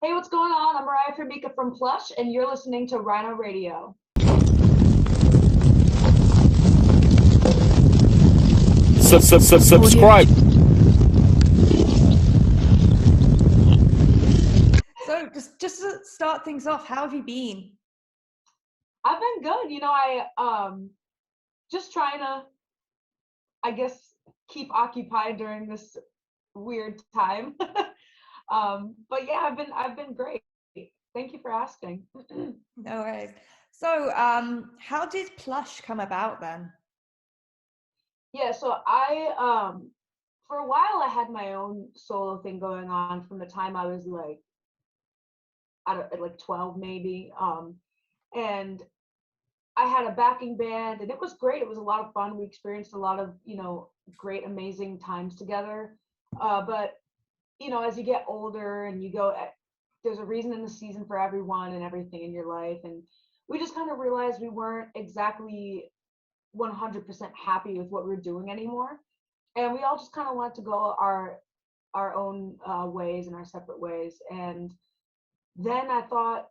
Hey, what's going on? I'm Moriah Formica from Plush, and you're listening to Rhino Radio. Subscribe. So just to start things off, how have you been? I've been good. I just trying to, I guess, keep occupied during this weird time. But yeah, I've been great. Thank you for asking. No worries. So, how did Plush come about then? Yeah, so I for a while I had my own solo thing going on from the time I was like I don't like 12 maybe. And I had a backing band and it was great. It was a lot of fun. We experienced a lot of, great, amazing times together. But, as you get older and you go, there's a reason in the season for everyone and everything in your life. And we just kind of realized we weren't exactly 100% happy with what we were doing anymore. And we all just kind of wanted to go our own ways and our separate ways. And then I thought,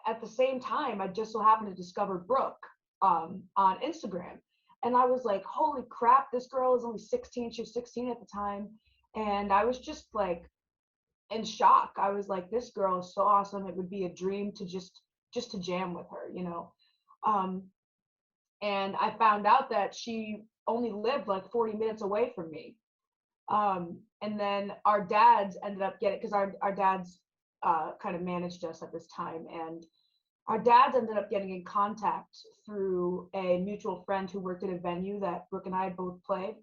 at the same time, I just so happened to discover Brooke on Instagram. And I was like, holy crap, this girl is only 16. She was 16 at the time. And I was just like in shock. I was like, this girl is so awesome. It would be a dream to just to jam with her. Um, and I found out that she only lived like 40 minutes away from me. And then our dads ended up getting, because our dads kind of managed us at this time, and our dads ended up getting in contact through a mutual friend who worked at a venue that Brooke and I had both played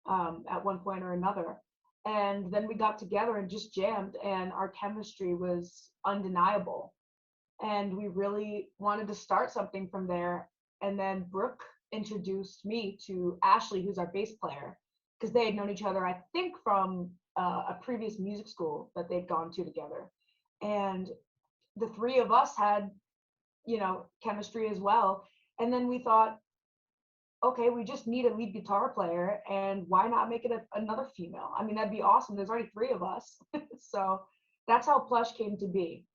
at one point or another. And then we got together and just jammed, and our chemistry was undeniable. And we really wanted to start something from there. And then Brooke introduced me to Ashley, who's our bass player, because they had known each other, I think, from a previous music school that they'd gone to together. And the three of us had, chemistry as well. And then we thought, okay, we just need a lead guitar player, and why not make it another female? I mean, that'd be awesome. There's already three of us. So that's how Plush came to be.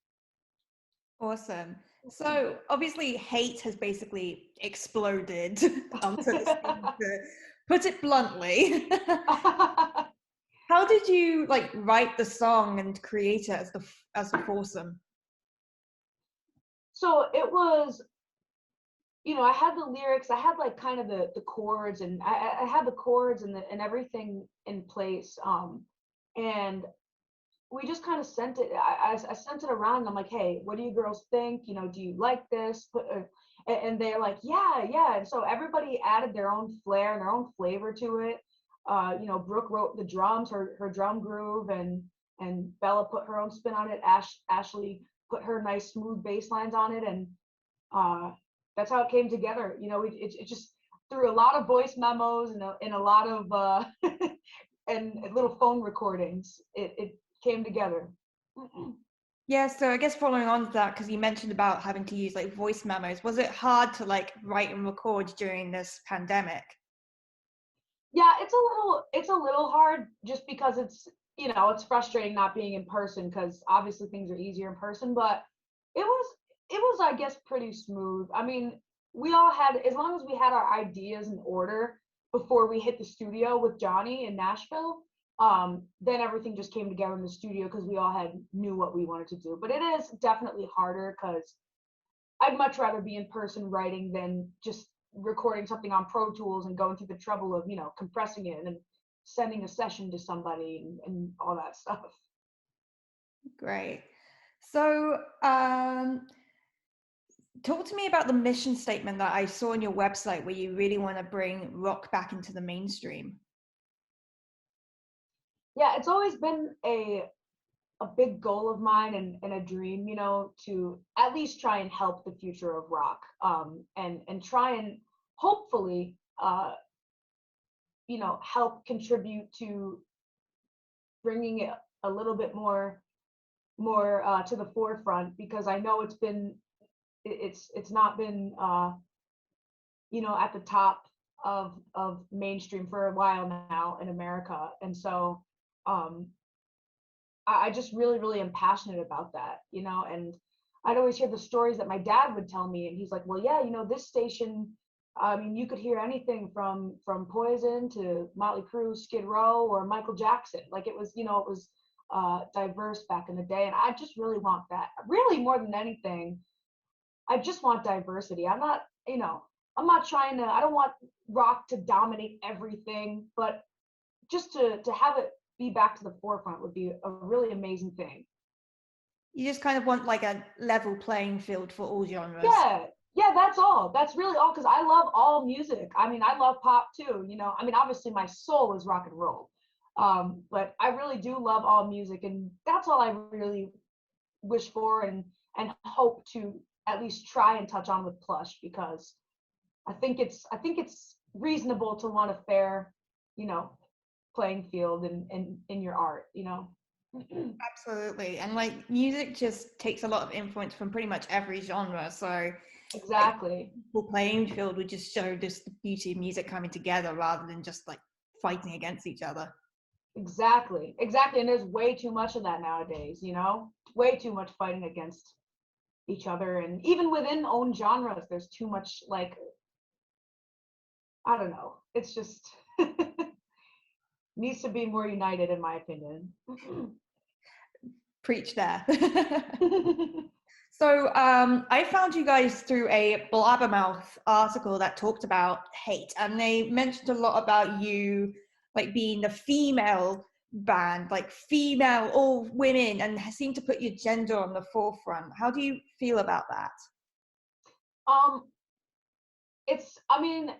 Awesome. So obviously hate has basically exploded onto the scene, to put it bluntly. How did you write the song and create it as the foursome? So it was, I had the lyrics, I had like kind of the chords, and I had the chords and everything in place. And we just kind of sent it. I sent it around. And I'm like, hey, what do you girls think? Do you like this? And they're like, yeah, yeah. And so everybody added their own flair and their own flavor to it. Brooke wrote the drums, her drum groove, and Bella put her own spin on it. Ashley put her nice smooth bass lines on it, and that's how it came together. It just through a lot of voice memos and a lot of and little phone recordings. It came together. Yeah, so I guess following on to that, because you mentioned about having to use voice memos, was it hard to write and record during this pandemic? Yeah, it's a little hard, just because it's frustrating not being in person, because obviously things are easier in person, but it was I guess pretty smooth. I mean, we all had, as long as we had our ideas in order before we hit the studio with Johnny in Nashville, then everything just came together in the studio, because we all had knew what we wanted to do. But it is definitely harder, because I'd much rather be in person writing than just recording something on Pro Tools and going through the trouble of, compressing it and sending a session to somebody and all that stuff. Great. So, talk to me about the mission statement that I saw on your website, where you really want to bring rock back into the mainstream. Yeah, it's always been a big goal of mine, and a dream, to at least try and help the future of rock, and try and hopefully, help contribute to bringing it a little bit more to the forefront, because I know it's not been at the top of mainstream for a while now in America. And so, I just really, really am passionate about that, you know. And I'd always hear the stories that my dad would tell me, and he's like, well, yeah, you know, this station, I mean, you could hear anything from Poison to Motley Crue, Skid Row, or Michael Jackson. Like, it was, you know, it was diverse back in the day, and I just really want that. Really, more than anything, I just want diversity. I'm not, you know, I'm not trying to. I don't want rock to dominate everything, but just to have it be back to the forefront would be a really amazing thing. You just kind of want like a level playing field for all genres. Yeah, that's all. That's really all, because I love all music. I mean, I love pop too, you know. I mean, obviously my soul is rock and roll. But I really do love all music, and that's all I really wish for and hope to at least try and touch on with Plush, because I think it's reasonable to want a fair, you know, playing field in your art, you know. Absolutely. And like music just takes a lot of influence from pretty much every genre. So Exactly. equal playing field would just show just the beauty of music coming together rather than just like fighting against each other. Exactly. And there's way too much of that nowadays, you know? Way too much fighting against each other, and even within own genres there's too much, like, I don't know. It's just needs to be more united, in my opinion. Preach there. So I found you guys through a Blabbermouth article that talked about hate, and they mentioned a lot about you like being the female band, like female, all women, and seem to put your gender on the forefront. How do you feel about that? um I mean,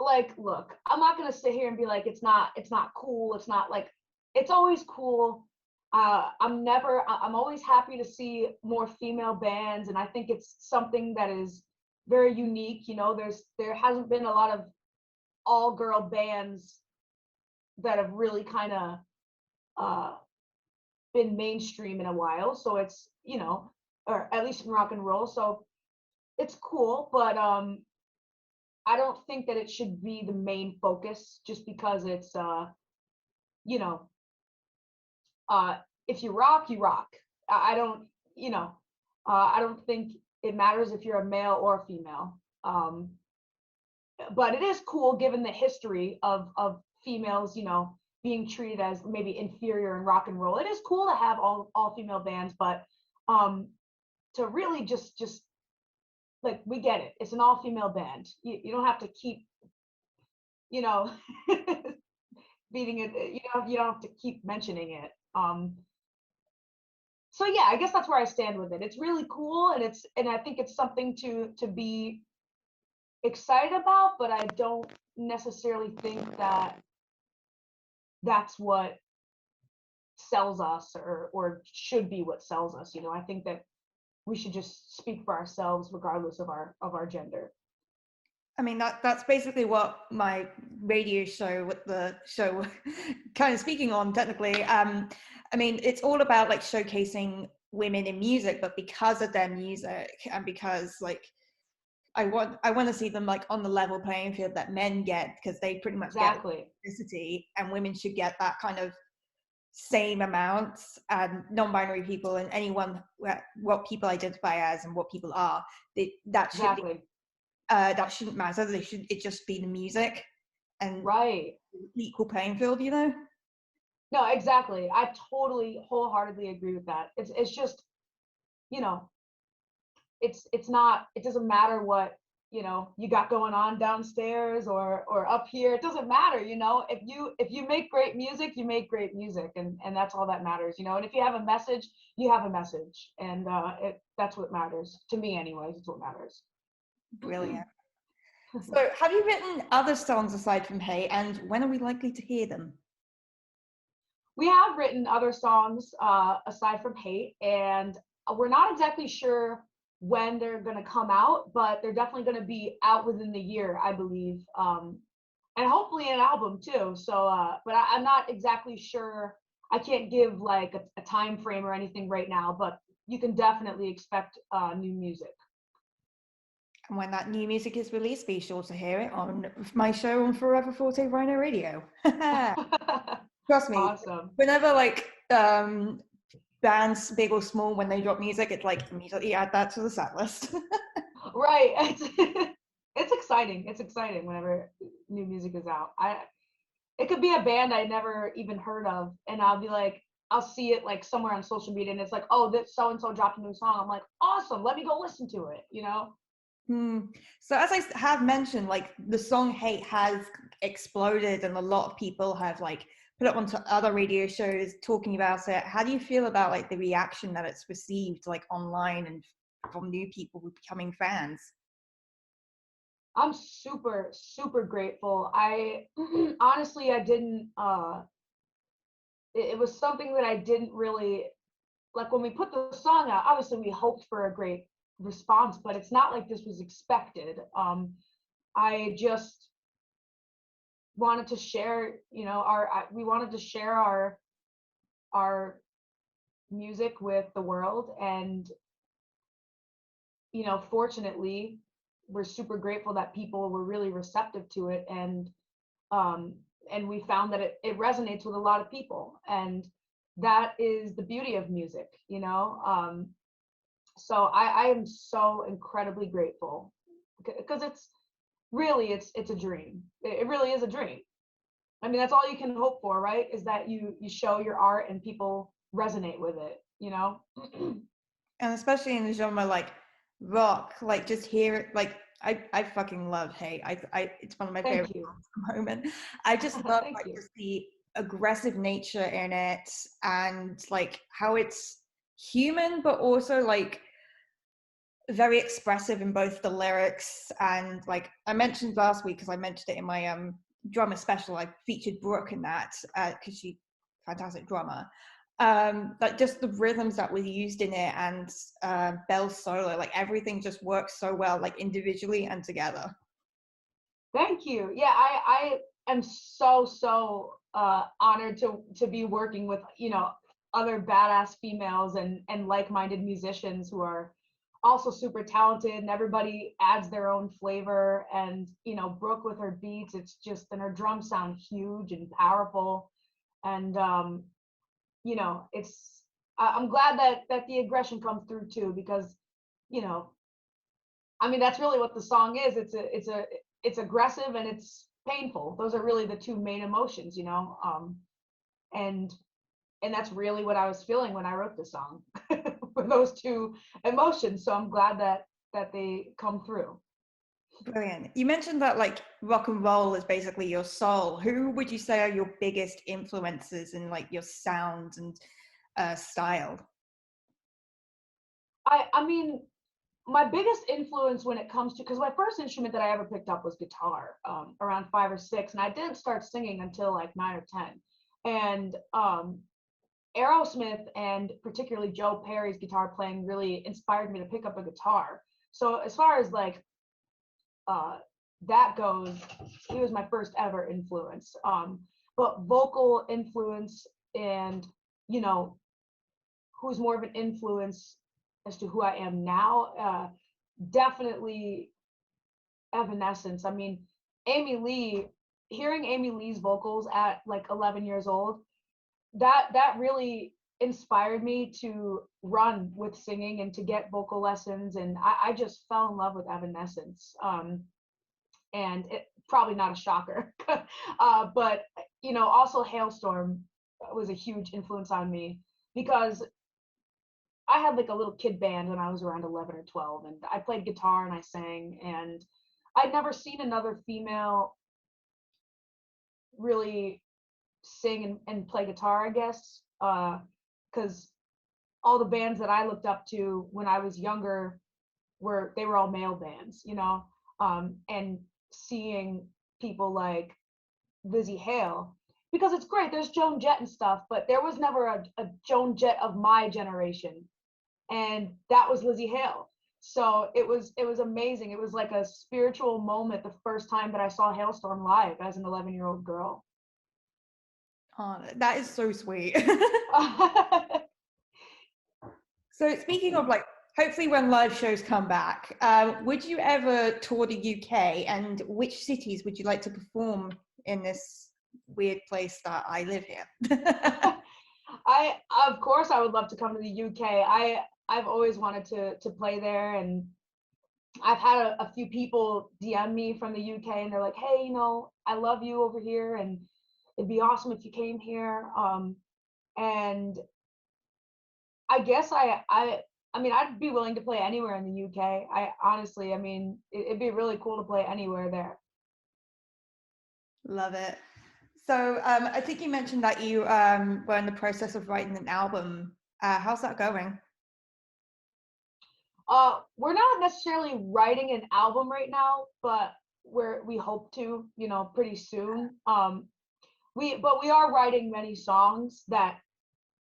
like, look, I'm not gonna sit here and be like it's not cool. It's not like, it's always cool. I'm always happy to see more female bands, and I think it's something that is very unique. You know, there hasn't been a lot of all girl bands that have really kind of uh been mainstream in a while. So it's, you know, or at least in rock and roll. So it's cool, but I don't think that it should be the main focus, just because it's you know, uh if you rock, you rock. I don't, you know, I don't think it matters if you're a male or a female. But it is cool, given the history of females, you know, being treated as maybe inferior in rock and roll. It is cool to have all female bands, but to really just like, we get it. It's an all female band. You don't have to keep, you know, beating it. You don't have to keep mentioning it. So yeah, I guess that's where I stand with it. It's really cool, and I think it's something to be excited about, but I don't necessarily think that that's what sells us, or should be what sells us. You know, I think that we should just speak for ourselves regardless of our gender. I mean, that's basically what my radio show, with the show kind of speaking on technically. I mean, it's all about like showcasing women in music, but because of their music, and because like I want to see them like on the level playing field that men get, because they pretty much Exactly. get electricity, and women should get that kind of same amounts. And non-binary people and anyone, what people identify as and what people are, that should be, Exactly. that shouldn't matter. It just be the music and Right. equal playing field, you know? No, exactly. I totally wholeheartedly agree with that. It's just, you know, it's not, it doesn't matter what, you know, you got going on downstairs or up here. It doesn't matter, you know. If you make great music, you make great music, and that's all that matters, you know. And if you have a message, you have a message, and that's what matters to me anyways. It's what matters. Brilliant. So have you written other songs aside from Hey, and when are we likely to hear them? We have written other songs aside from Hate, and we're not exactly sure when they're going to come out, but they're definitely going to be out within the year, I believe, and hopefully an album too. So but I'm not exactly sure. I can't give like a time frame or anything right now, but you can definitely expect new music. And when that new music is released, be sure to hear it on my show on Forever Forte Rhino Radio. Trust me, Awesome. whenever like bands, big or small, when they drop music, it's like immediately add that to the set list. Right. It's exciting. It's exciting whenever new music is out. It could be a band I never even heard of, and I'll see it like somewhere on social media, and it's like, oh, this so and so dropped a new song. I'm like, awesome, let me go listen to it, you know? So as I have mentioned, like the song Hate has exploded and a lot of people have like put it onto other radio shows talking about it. How do you feel about like the reaction that it's received like online and from new people becoming fans? I'm super, super grateful. I honestly, I didn't, it was something that I didn't really, like when we put the song out, obviously we hoped for a great response, but it's not like this was expected. I just wanted to share, you know, we wanted to share our music with the world, and you know, fortunately, we're super grateful that people were really receptive to it, um and we found that it resonates with a lot of people, and that is the beauty of music, you know. So I am so incredibly grateful, because it's a dream. It really is a dream. I mean, that's all you can hope for, right? Is that you show your art and people resonate with it, you know? And especially in a genre like rock, like just hear it, like I fucking love Hate. It's one of my favorite Thank you. songs at the moment. I just love Thank like you. just the aggressive nature in it, and like how it's human but also like very expressive in both the lyrics. And like I mentioned last week, because I mentioned it in my drummer special, I featured Brooke in that because she's fantastic drummer. Like just the rhythms that were used in it, and Belle's solo, like everything just works so well, like individually and together. Thank you. Yeah, I am so honored to be working with, you know, other badass females and like-minded musicians who are also super talented, and everybody adds their own flavor. And you know, Brooke with her beats, it's just, and her drums sound huge and powerful. And you know, I'm glad that the aggression comes through too, because you know, I mean, that's really what the song is. It's aggressive and it's painful. Those are really the two main emotions, you know. And that's really what I was feeling when I wrote the song, for those two emotions. So I'm glad that they come through. Brilliant. You mentioned that like rock and roll is basically your soul. Who would you say are your biggest influences in like your sound and style? I mean, my biggest influence when it comes to, because my first instrument that I ever picked up was guitar, around 5 or 6, and I didn't start singing until like 9 or 10. And Aerosmith, and particularly Joe Perry's guitar playing, really inspired me to pick up a guitar. So as far as like uh, that goes, he was my first ever influence. But vocal influence, and you know, who's more of an influence as to who I am now, definitely Evanescence. I mean, Amy Lee, hearing Amy Lee's vocals at like 11 years old, that really inspired me to run with singing and to get vocal lessons. And I just fell in love with Evanescence. And it probably not a shocker, but you know, also Hailstorm was a huge influence on me, because I had like a little kid band when I was around 11 or 12, and I played guitar and I sang, and I'd never seen another female really sing and play guitar, I guess, because all the bands that I looked up to when I was younger were all male bands, you know. And seeing people like Lizzie Hale, because it's great, there's Joan Jett and stuff, but there was never a Joan Jett of my generation, and that was Lizzie Hale. So it was amazing. It was like a spiritual moment the first time that I saw Hailstorm live as an 11-year-old girl. Oh, that is so sweet. So speaking of like, hopefully when live shows come back, would you ever tour the UK, and which cities would you like to perform in this weird place that I live here? Of course I would love to come to the UK. I've always wanted to play there, and I've had a few people DM me from the UK, and they're like, hey, I love you over here, and it'd be awesome if you came here. And I guess I mean, I'd be willing to play anywhere in the UK. I honestly, I mean, it'd be really cool to play anywhere there. Love it. So I think you mentioned that you were in the process of writing an album. How's that going? We're not necessarily writing an album right now, but we hope to, pretty soon. We are writing many songs that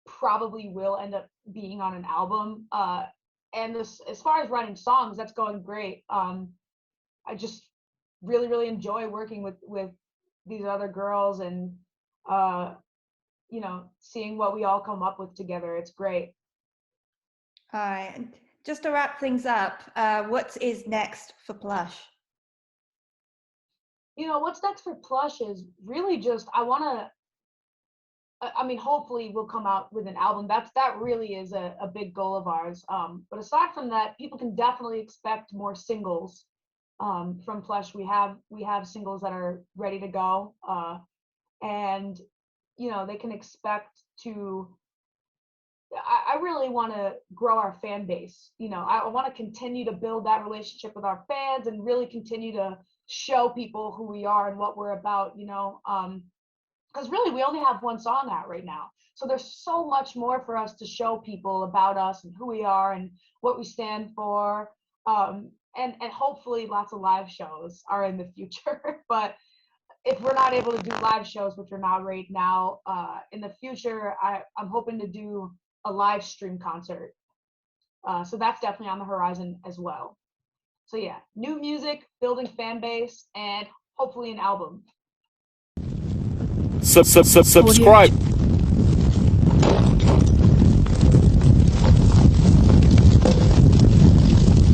probably will end up being on an album. And as far as writing songs, that's going great. I just really, really enjoy working with these other girls, and seeing what we all come up with together. It's great. All right. Just to wrap things up, what is next for Plush? What's next for Plush is really just, hopefully we'll come out with an album. That really is a big goal of ours. But aside from that, people can definitely expect more singles from Plush. We have singles that are ready to go, and they can expect to. I really want to grow our fan base. I want to continue to build that relationship with our fans, and really continue to show people who we are and what we're about. Because really we only have one song out right now, so there's so much more for us to show people about us and who we are and what we stand for. And hopefully lots of live shows are in the future. But if we're not able to do live shows, which we're not right now, in the future, I'm hoping to do a live stream concert. So that's definitely on the horizon as well. So yeah, new music, building fan base, and hopefully an album. Subscribe.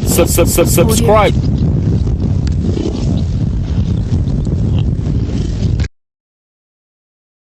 Subscribe.